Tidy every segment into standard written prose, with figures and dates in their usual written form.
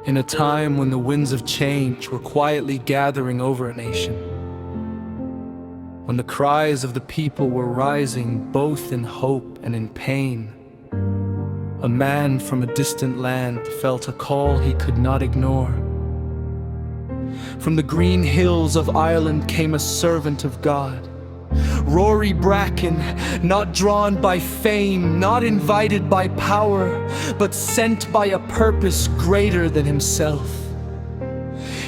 in a time when the winds of change were quietly gathering over a nation, when the cries of the people were rising both in hope and in pain, a man from a distant land felt a call he could not ignore. From the green hills of Ireland came a servant of God, Rory Bracken, not drawn by fame, not invited by power, but sent by a purpose greater than himself.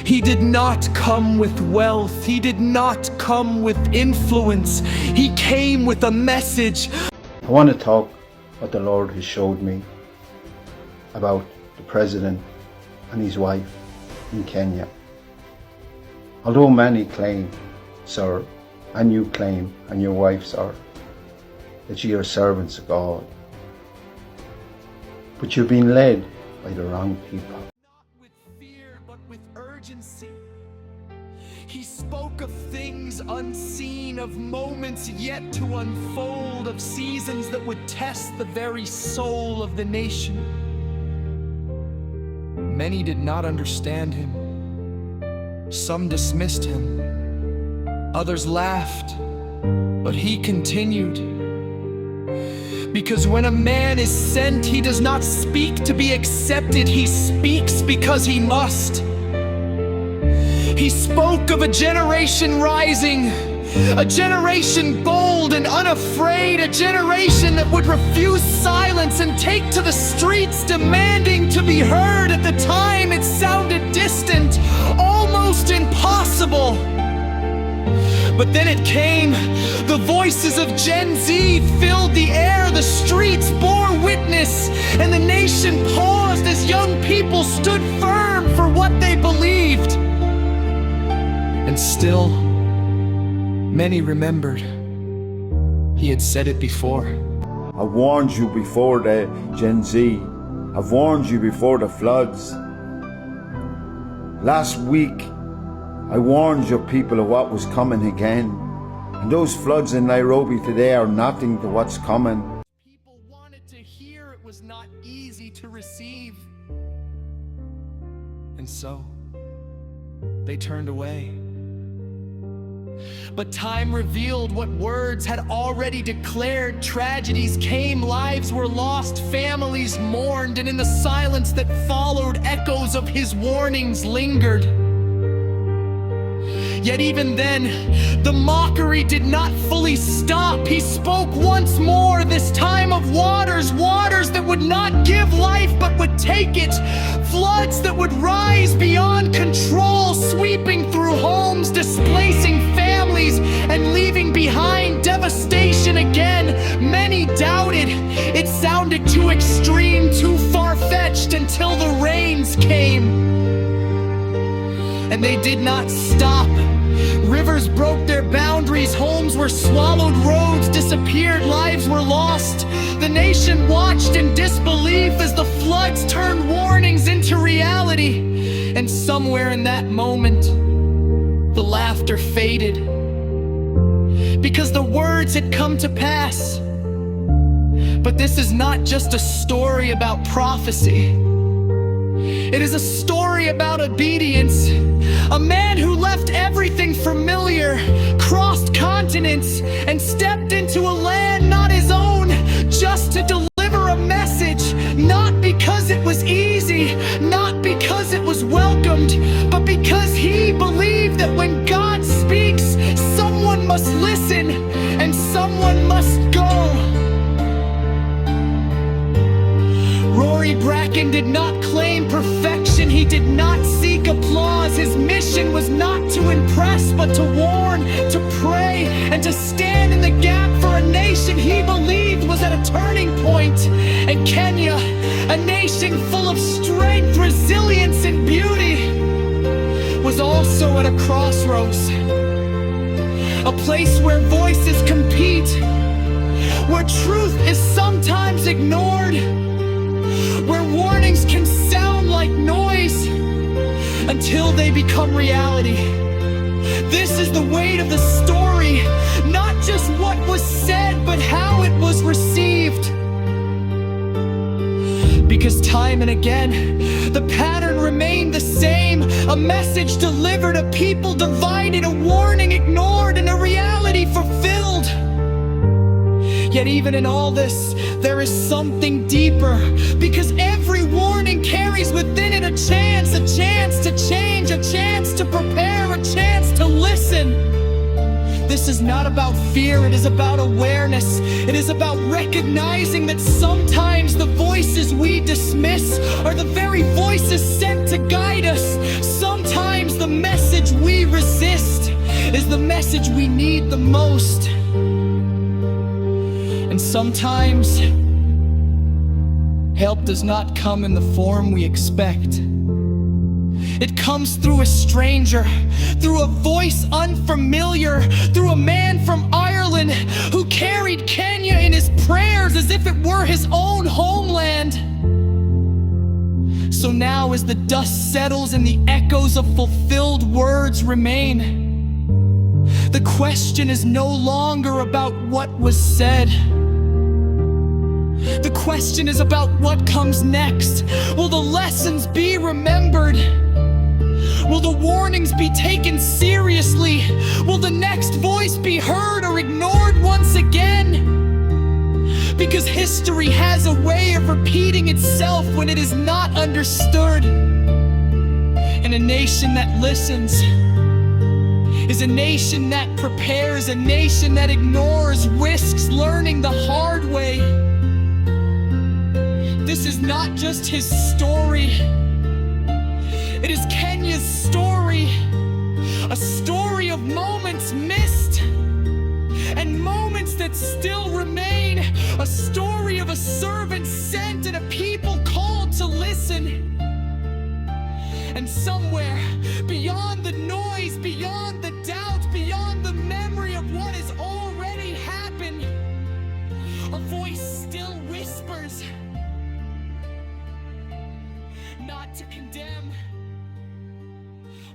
He did not come with wealth, he did not come with influence, he came with a message. I want to talk what the Lord has showed me about the President and his wife in Kenya. Although many claim, sir, and you claim, and your wife, sir, that ye are servants of God, but you've been led by the wrong people. Not with fear, but with urgency. He spoke of things unseen, of moments yet to unfold, of seasons that would test the very soul of the nation. Many did not understand him. Some dismissed him. Others laughed, but he continued. Because when a man is sent, he does not speak to be accepted, he speaks because he must. He spoke of a generation rising, a generation bold and unafraid, a generation that would refuse silence and take to the streets demanding to be heard. At the time it sounded distant, almost impossible. But then it came. The voices of Gen Z filled the air, the streets bore witness, and the nation paused as young people stood firm for what they believed. And still, many remembered. He had said it before. I warned you before the Gen Z. I've warned you before the floods. Last week, I warned your people of what was coming again. And those floods in Nairobi today are nothing to what's coming. People wanted to hear it was not easy to receive. And so, they turned away. But time revealed what words had already declared. Tragedies came, lives were lost, families mourned, and in the silence that followed, echoes of his warnings lingered. Yet even then, the mockery did not fully stop. He spoke once more, this time of waters, waters that would not give life but would take it. Floods that would rise beyond control, sweeping through homes, displacing families, and leaving behind devastation again. Many doubted. It sounded too extreme, too far-fetched, until the rains came. And they did not stop. Rivers broke their boundaries, homes were swallowed, roads disappeared, lives were lost. The nation watched in disbelief as the floods turned warnings into reality. And somewhere in that moment, the laughter faded, because the words had come to pass. But this is not just a story about prophecy. It is a story about obedience. A man who left everything familiar, crossed continents, and stepped into a land not his own, just to deliver a message. Not because it was easy, not because it was welcomed, but because he believed that when God speaks, someone must listen and someone must go. Rory Bracken did not claim perfection, he did not seek applause. His mission was not to impress, but to warn, to pray, and to stand in the gap for a nation he believed was at a turning point. And Kenya, a nation full of strength, resilience, and beauty, was also at a crossroads. A place where voices compete, where truth is sometimes ignored, where warnings can sound like noise until they become reality. This is the weight of the story, not just what was said, but how it was received. Because time and again, the pattern remains. message delivered, a people divided, a warning ignored, and a reality fulfilled. Yet even in all this, there is something deeper, because every warning carries within it a chance to change, a chance to prepare, a chance to listen. This is not about fear, it is about awareness. It is about recognizing that sometimes the voices we dismiss are the very voices sent to guide us. Sometimes the message we resist is the message we need the most. And sometimes help does not come in the form we expect. It comes through a stranger, through a voice unfamiliar, through a man from Ireland who carried Kenya in his prayers as if it were his own homeland. So now as the dust settles and the echoes of fulfilled words remain, the question is no longer about what was said. The question is about what comes next. Will the lessons be remembered? Will the warnings be taken seriously? Will the next voice be heard or ignored once again? Because history has a way of repeating itself when it is not understood. And a nation that listens is a nation that prepares, a nation that ignores, risks learning the hard way. This is not just his story. It is Kenya's story, a story of moments missed and moments that still remain, a story of a servant sent and a people called to listen. And somewhere beyond the noise, beyond the doubt, beyond the memory of what has already happened, a voice still whispers, not to condemn,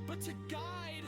but to guide.